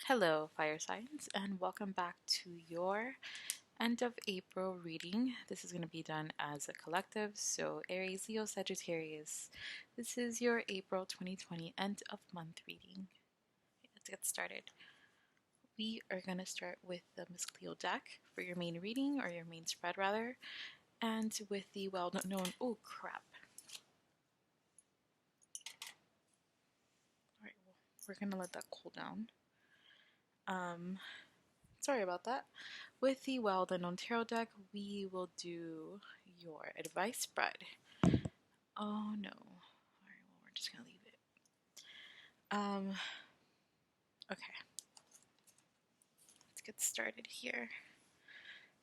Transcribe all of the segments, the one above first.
Hello, fire signs, and welcome back to your end of April reading. This is going to be done as a collective, so Aries, Leo, Sagittarius. This is your April 2020 end of month reading. Let's get started. We are going to start with the Miss Cleo deck for your main reading, or your main spread rather, and with the well-known, oh crap. Alright, well, we're going to let that cool down. Sorry about that. With the well-known tarot deck, we will do your advice spread. Oh no. Alright, well, we're just gonna leave it. Okay. Let's get started here.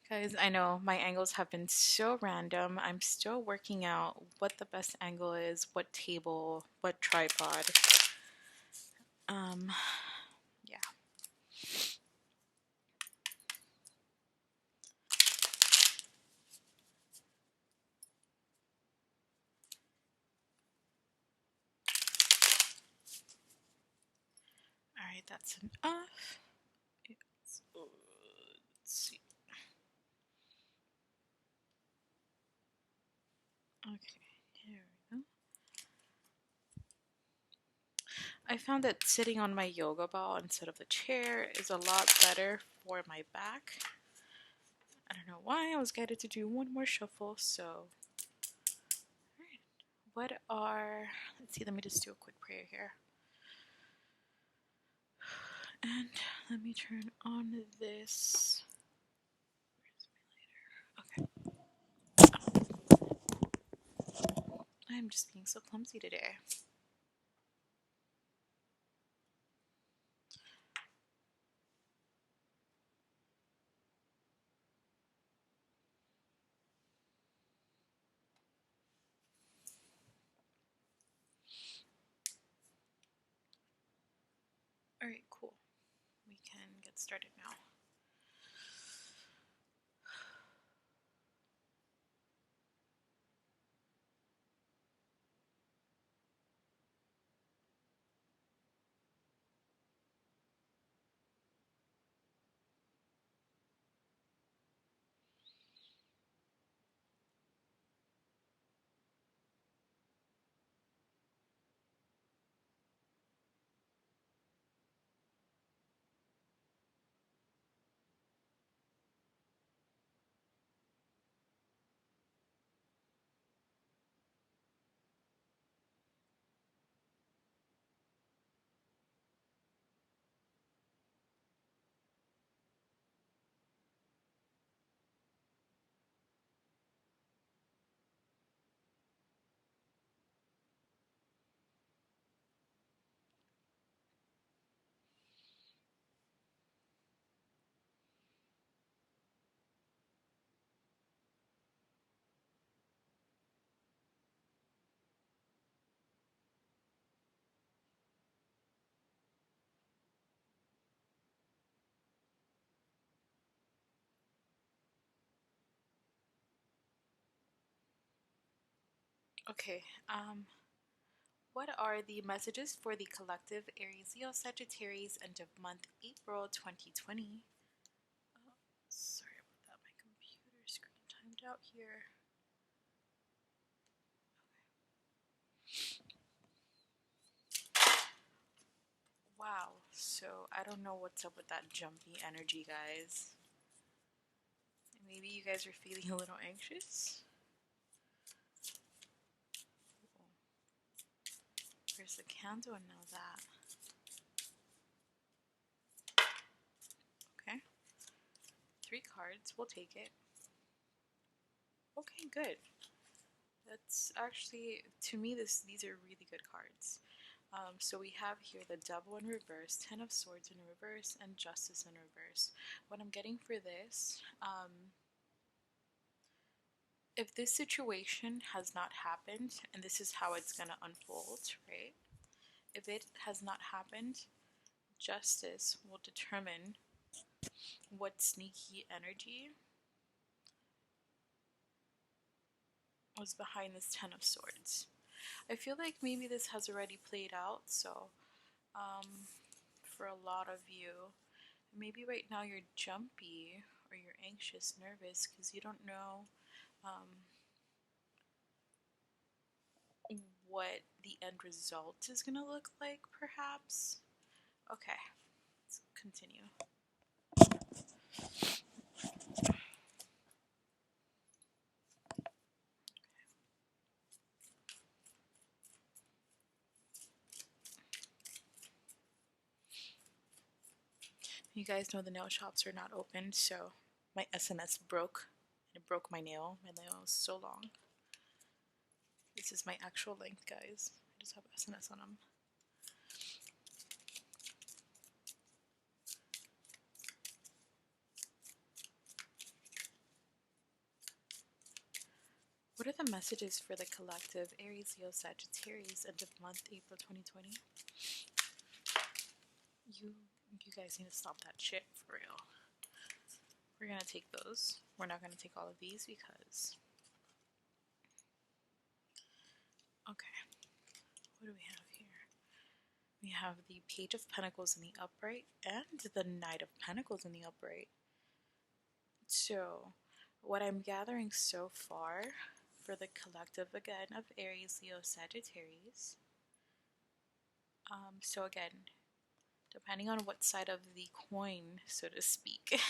Guys, I know my angles have been so random. I'm still working out what the best angle is, what table, what tripod. Yeah. Alright, that's enough. Let's see. Okay, here we go. I found that sitting on my yoga ball instead of the chair is a lot better for my back. I don't know why. I was guided to do one more shuffle, so. Alright. What are. Let's see, let me just do a quick prayer here. And let me turn on this. Where's my lighter? Okay. I'm just being so clumsy today. Alright, cool. We can get started now. Okay, what are the messages for the collective Aries, Leo, Sagittarius end of month April 2020? Oh, sorry about that. My computer screen timed out here. Wow, so I don't know what's up with that jumpy energy, guys. Maybe you guys are feeling a little anxious? Where's the candle and now that? Okay. 3 cards, we'll take it. Okay, good. That's actually, to me, these are really good cards. So we have here the Devil in reverse, 10 of Swords in reverse, and Justice in reverse. What I'm getting for this, if this situation has not happened, and this is how it's going to unfold, right? If it has not happened, Justice will determine what sneaky energy was behind this 10 of Swords. I feel like maybe this has already played out, so for a lot of you. Maybe right now you're jumpy or you're anxious, nervous because you don't know what the end result is going to look like, perhaps. Okay, let's continue. You guys know the nail shops are not open, so my SMS broke. And it broke my nail. My nail is so long. This is my actual length, guys. I just have SMS on them. What are the messages for the collective Aries, Leo, Sagittarius end of month, April 2020? You guys need to stop that shit for real. We're gonna take those. We're not gonna take all of these because. Okay. What do we have here? We have the Page of Pentacles in the upright and the Knight of Pentacles in the upright. So, what I'm gathering so far for the collective again of Aries, Leo, Sagittarius. So again, depending on what side of the coin, so to speak,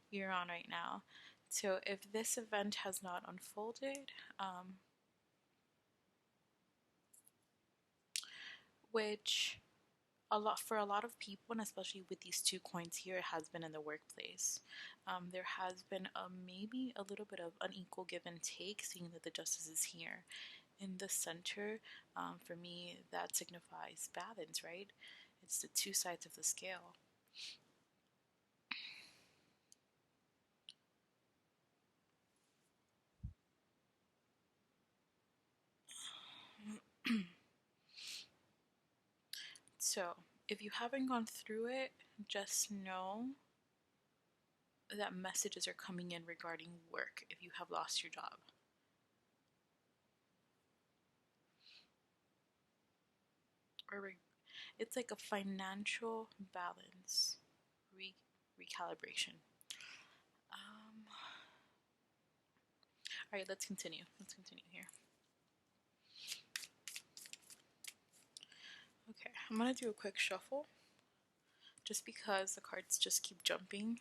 you're on right now. So if this event has not unfolded, which for a lot of people, and especially with these two coins here, it has been in the workplace. There has been maybe a little bit of unequal give and take, seeing that the justice is here in the center. For me, that signifies balance, right? It's the two sides of the scale. So, if you haven't gone through it, just know that messages are coming in regarding work if you have lost your job. Or it's like a financial balance recalibration. All right, let's continue. Let's continue here. Okay, I'm gonna do a quick shuffle just because the cards just keep jumping.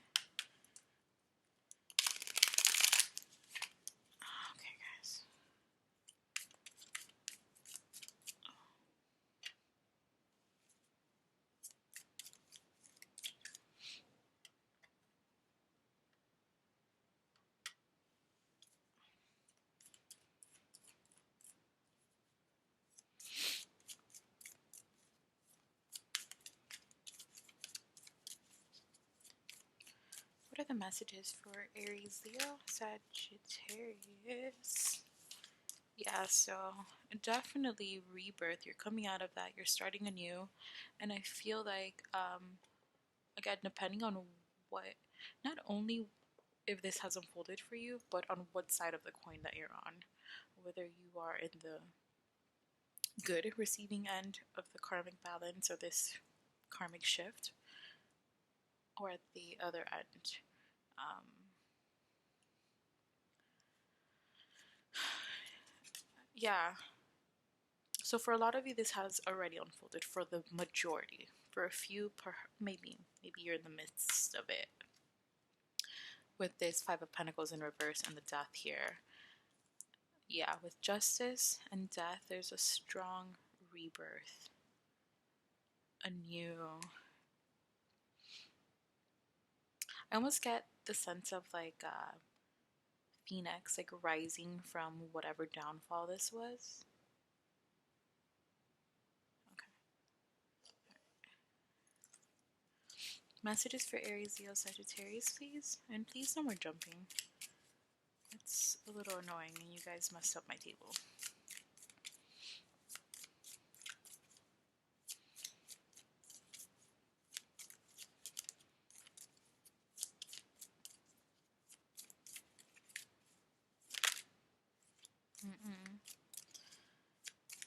Okay, guys. What are the messages for Aries, Leo, Sagittarius? Yeah, so definitely rebirth. You're coming out of that. You're starting anew. And I feel like, again, depending on what, not only if this has unfolded for you, but on what side of the coin that you're on. Whether you are in the good receiving end of the karmic balance or this karmic shift, or at the other end. Yeah. So for a lot of you, this has already unfolded. For the majority, for a few, maybe you're in the midst of it. With this Five of Pentacles in reverse and the Death here. Yeah, with Justice and Death, there's a strong rebirth. A new. I almost get the sense of like Phoenix, like rising from whatever downfall this was. Okay. Messages for Aries, Leo, Sagittarius, please. And please no more jumping. It's a little annoying and you guys messed up my table.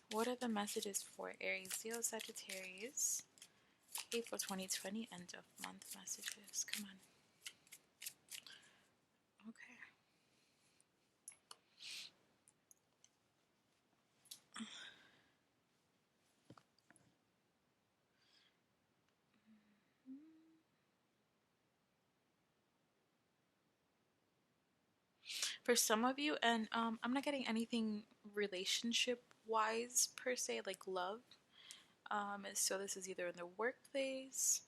What are the messages for Aries, Leo, Sagittarius April 2020, end of month messages. Come on. Okay. For some of you, and I'm not getting anything relationship wise per se, like love. So this is either in the workplace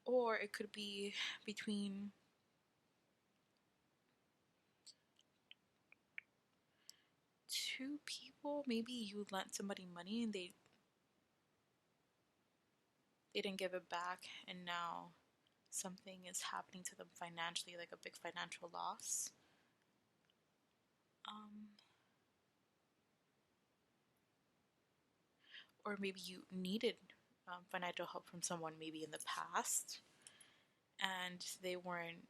or it could be between two people. Maybe you lent somebody money and they didn't give it back, and now something is happening to them financially, like a big financial loss. Um, or maybe you needed financial help from someone maybe in the past and they weren't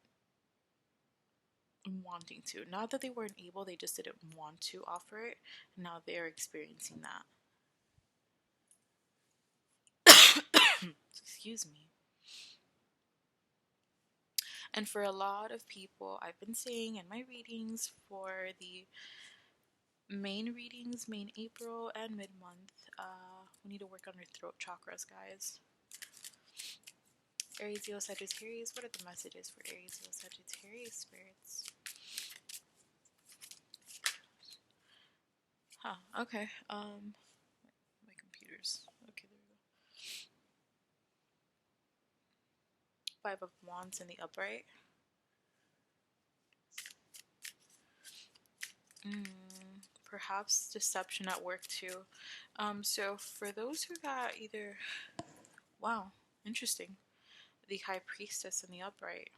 wanting to. Not that they weren't able, they just didn't want to offer it. And now they're experiencing that. Excuse me. And for a lot of people, I've been saying in my readings for the main readings, main April and mid month, we need to work on your throat chakras, guys. Aries, Leo, Sagittarius. What are the messages for Aries, Leo, Sagittarius spirits? Huh, okay. My computer's okay, there we go. Five of Wands in the upright. Perhaps deception at work too. So for those who got either, wow, interesting. The High Priestess in the upright.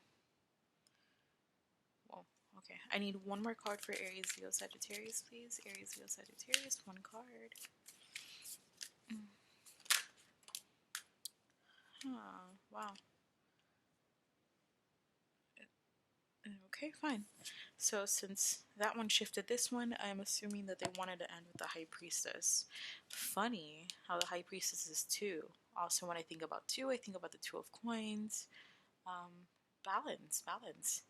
Well, okay. I need one more card for Aries, Leo, Sagittarius, please. Aries, Leo, Sagittarius, one card. Huh, wow. Okay, fine. So since that one shifted this one, I'm assuming that they wanted to end with the High Priestess. Funny how the High Priestess is two. Also, when I think about two, I think about the Two of Coins. Balance, balance.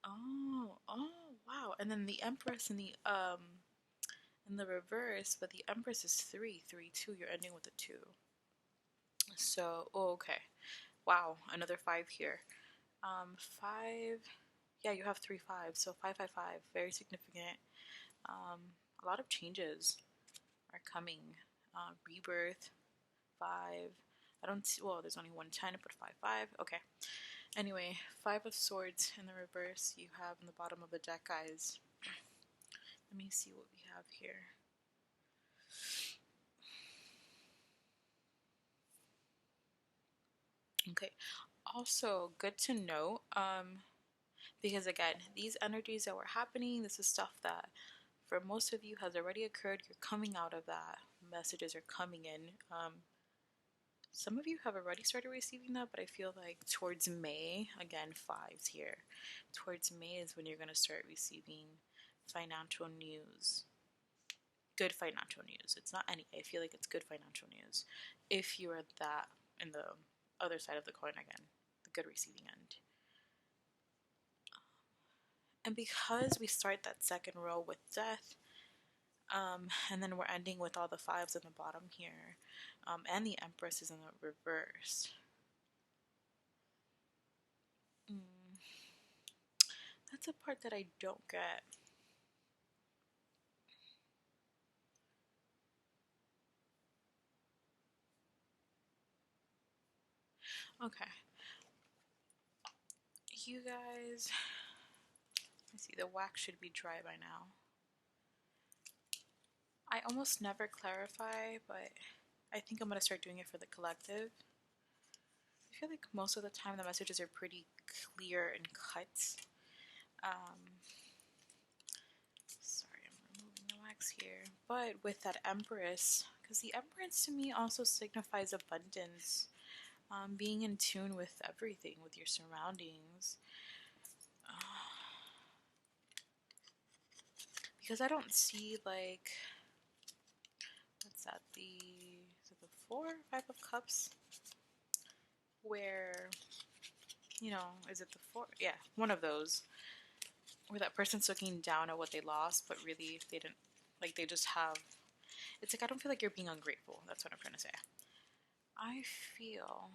Oh, wow. And then the Empress in the reverse, but the Empress is three, three, two. You're ending with a two. So, oh, okay. Wow, another five here. Five. Yeah, you have three fives, so 555, very significant. A lot of changes are coming. Rebirth, five. I don't see, well, there's only one 10, but 5 5. Okay. Anyway, Five of Swords in the reverse. You have in the bottom of the deck, guys. Let me see what we have here. Okay. Also, good to know. Because again, these energies that were happening, this is stuff that for most of you has already occurred. You're coming out of that. Messages are coming in. Some of you have already started receiving that, but I feel like towards May, again, fives here, towards May is when you're going to start receiving financial news. Good financial news. It's not any, I feel like it's good financial news. If you're at that in the other side of the coin again, the good receiving end. And because we start that second row with death, and then we're ending with all the fives in the bottom here, and the Empress is in the reverse. That's a part that I don't get. Okay. You guys, let's see, the wax should be dry by now. I almost never clarify, but I think I'm going to start doing it for the collective. I feel like most of the time the messages are pretty clear and cut. Sorry, I'm removing the wax here. But with that Empress, because the Empress to me also signifies abundance, being in tune with everything, with your surroundings. Because I don't see like, what's that, the Five of Cups, where, you know, is it the 4? Yeah, one of those, where that person's looking down at what they lost, but really they didn't, like, they just have, it's like, I don't feel like you're being ungrateful. That's what I'm trying to say. I feel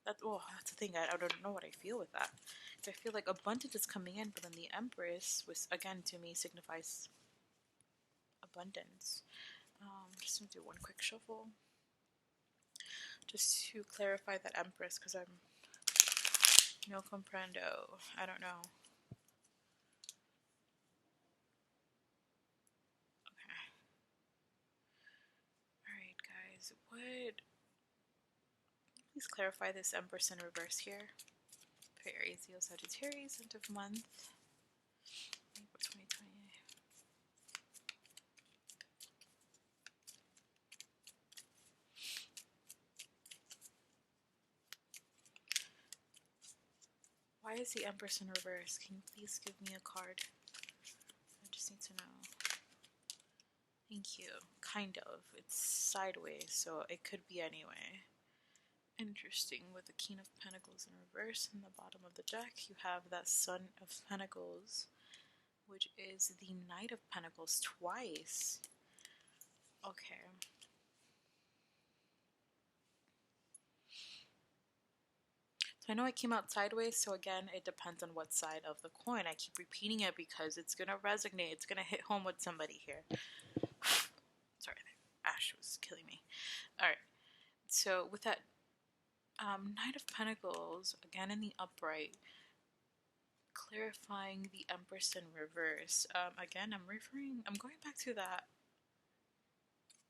that, oh, that's the thing, I don't know what I feel with that. I feel like abundance is coming in, but then the Empress, which again to me signifies abundance. Just gonna do one quick shuffle just to clarify that Empress, because I'm no comprendo. I don't know. Okay. Alright, guys. Please clarify this Empress in reverse here. For Aries, Leo, Sagittarius, end of month. April 2020. Why is the Empress in reverse? Can you please give me a card? I just need to know. Thank you. Kind of. It's sideways, so it could be anyway. Interesting. With the King of Pentacles in reverse in the bottom of the deck, you have that Son of Pentacles, which is the Knight of Pentacles twice. Okay. So I know it came out sideways, so again, it depends on what side of the coin. I keep repeating it because it's going to resonate. It's going to hit home with somebody here. Sorry, ash was killing me. Alright, so with that Knight of Pentacles, again in the upright, clarifying the Empress in reverse. Again, I'm going back to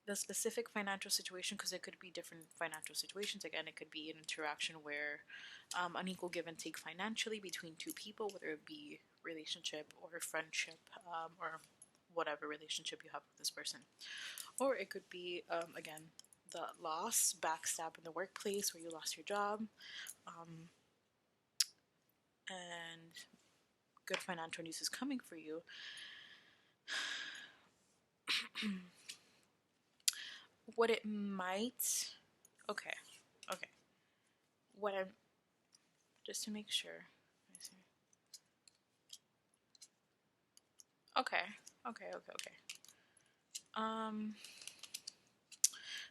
the specific financial situation, because it could be different financial situations. Again, it could be an interaction where unequal give and take financially between two people, whether it be relationship or friendship, or whatever relationship you have with this person. Or it could be, again, the loss, backstab in the workplace where you lost your job, and good financial news is coming for you. What it might, okay, what I'm, just to make sure, let me see. Okay.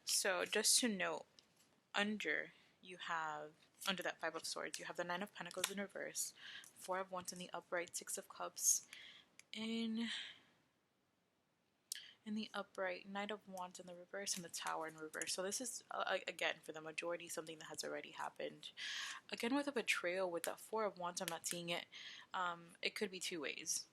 So just to note, under that Five of Swords, you have the Nine of Pentacles in reverse, Four of Wands in the upright, Six of Cups in the upright, Knight of Wands in the reverse, and the Tower in reverse. So this is, again, for the majority, something that has already happened. Again, with a betrayal, with that Four of Wands, I'm not seeing it. It could be two ways.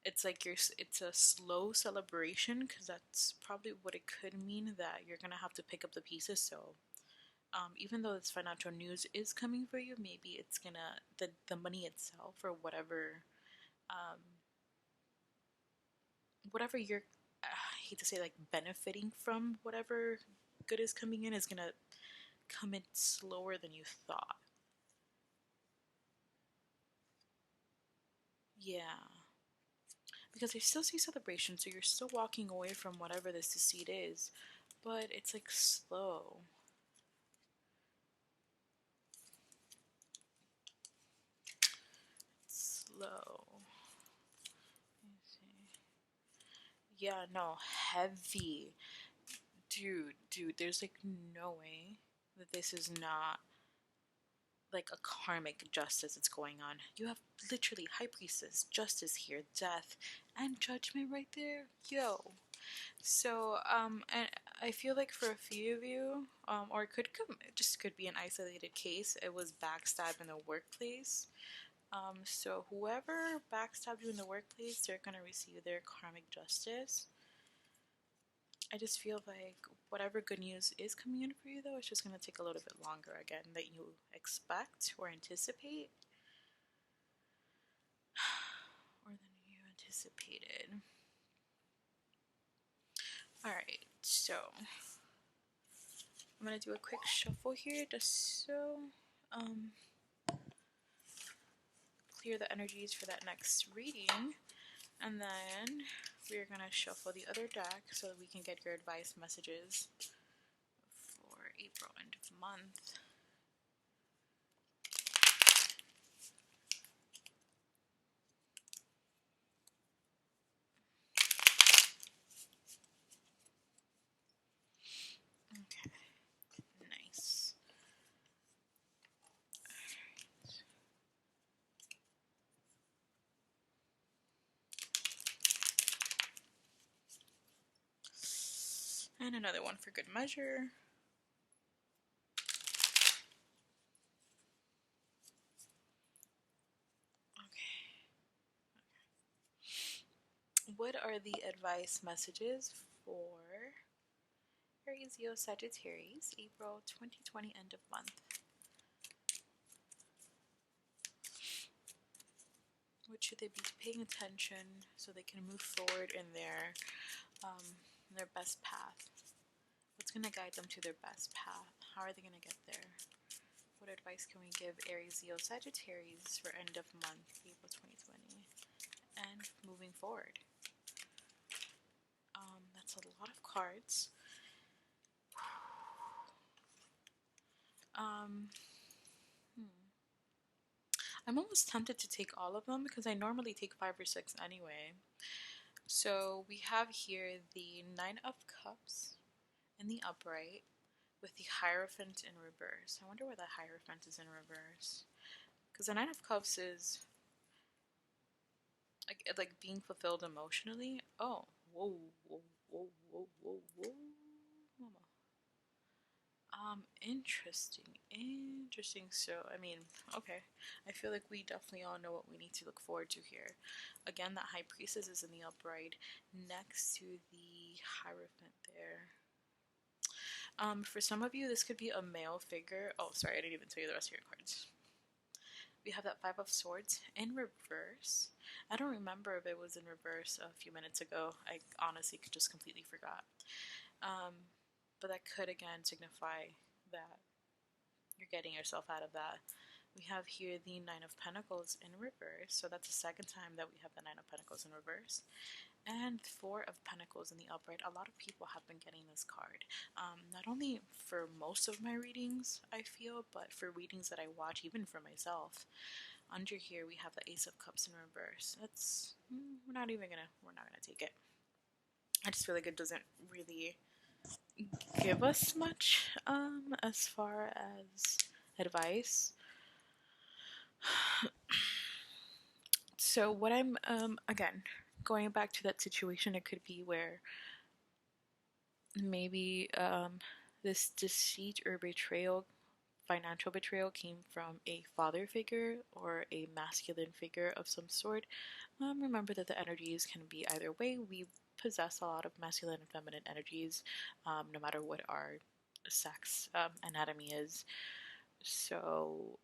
It's like it's a slow celebration, because that's probably what it could mean, that you're gonna have to pick up the pieces. So even though this financial news is coming for you, maybe it's gonna, the money itself, or whatever you're, I hate to say, like, benefiting from, whatever good is coming in, is gonna come in slower than you thought. Yeah. Because I still see celebration, so you're still walking away from whatever this deceit is, but it's like slow. Slow. Let me see. Yeah, no, heavy. Dude, there's like no way that this is not like a karmic justice that's going on. You have literally High Priestess, Justice here, Death, and Judgment right there. Yo. So, and I feel like for a few of you, or it just could be an isolated case, it was backstab in the workplace. So whoever backstabbed you in the workplace, they're gonna receive their karmic justice. I just feel like whatever good news is coming in for you, though, it's just gonna take a little bit longer, again, than you expect or anticipate. Or than you anticipated. Alright, so I'm gonna do a quick shuffle here just so clear the energies for that next reading, and then we're gonna shuffle the other deck so that we can get your advice messages for month. Okay, nice. And another one for good measure. Okay. What are the advice messages for Aries, Leo, Sagittarius, April 2020, end of month? What should they be paying attention so they can move forward in their best path? What's going to guide them to their best path? How are they going to get there? What advice can we give Aries, Leo, Sagittarius for end of month, April 2020, and moving forward? That's a lot of cards. Um, I'm almost tempted to take all of them because I normally take 5 or 6 anyway. So we have here the Nine of Cups in the upright with the Hierophant in reverse. I wonder where the Hierophant is in reverse. Because the Nine of Cups is like being fulfilled emotionally. Oh, whoa, whoa, whoa, whoa, whoa, whoa, mama. Interesting. So, I mean, okay. I feel like we definitely all know what we need to look forward to here. Again, that High Priestess is in the upright next to the Hierophant there. For some of you, this could be a male figure. Oh, sorry, I didn't even tell you the rest of your cards. We have that Five of Swords in reverse. I don't remember if it was in reverse a few minutes ago. I honestly just completely forgot. But that could again signify that you're getting yourself out of that. We have here the Nine of Pentacles in reverse, so that's the second time that we have the Nine of Pentacles in reverse. And Four of Pentacles in the upright. A lot of people have been getting this card. Not only for most of my readings, I feel, but for readings that I watch, even for myself. Under here, we have the Ace of Cups in reverse. That's, we're not gonna take it. I just feel like it doesn't really give us much as far as advice. So what I'm again going back to that situation, it could be where maybe this deceit or betrayal, financial betrayal, came from a father figure or a masculine figure of some sort. Remember that the energies can be either way. We possess a lot of masculine and feminine energies, no matter what our sex anatomy is. So,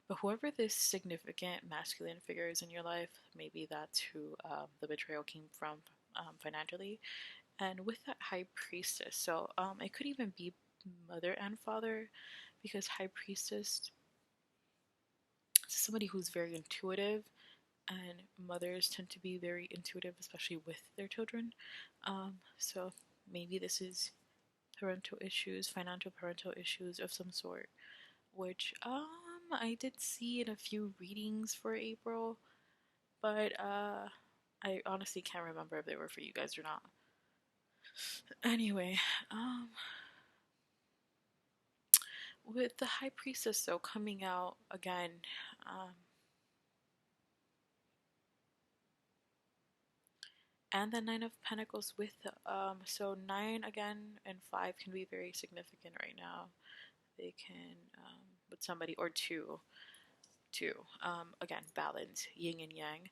but whoever this significant masculine figure is in your life, maybe that's who the betrayal came from financially. And with that High Priestess, so it could even be mother and father, because High Priestess is somebody who's very intuitive, and mothers tend to be very intuitive, especially with their children. So maybe this is parental issues, financial parental issues of some sort, which I did see in a few readings for April, but I honestly can't remember if they were for you guys or not. Anyway, with the High Priestess though coming out again, and the Nine of Pentacles with so 9 again and 5 can be very significant right now. They can with somebody, or two again, balance, yin and yang,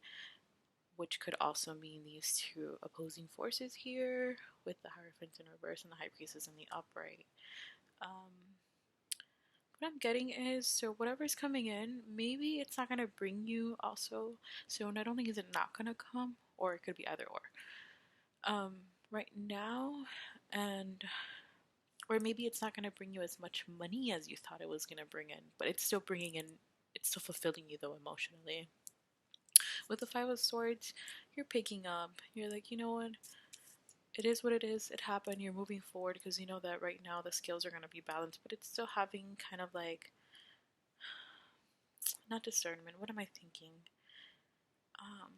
which could also mean these two opposing forces here with the Hierophant in reverse and the High Priestess in the upright. What I'm getting is, so whatever's coming in, maybe it's not going to bring you also. So not only is it not going to come, or it could be either or. Right now, and or maybe it's not going to bring you as much money as you thought it was going to bring in, but it's still bringing in, it's still fulfilling you though emotionally. With the Five of Swords, you're picking up, you're like, you know what, it is what it is. It happened. You're moving forward because you know that right now the scales are going to be balanced, but it's still having kind of like, not discernment. What am I thinking? Um,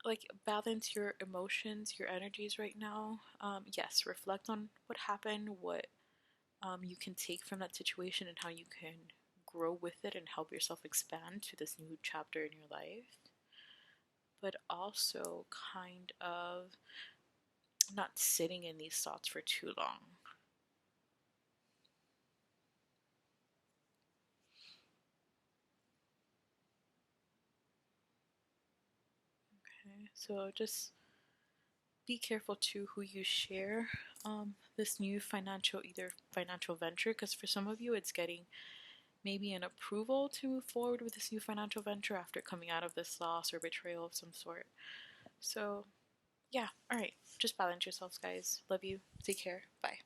like balance your emotions, your energies right now. Yes, reflect on what happened, what you can take from that situation, and how you can grow with it and help yourself expand to this new chapter in your life. But also kind of not sitting in these thoughts for too long. Okay, so just be careful too who you share this new either financial venture, because for some of you it's getting maybe an approval to move forward with this new financial venture after coming out of this loss or betrayal of some sort. So yeah, all right, just balance yourselves, guys. Love you. Take care. Bye.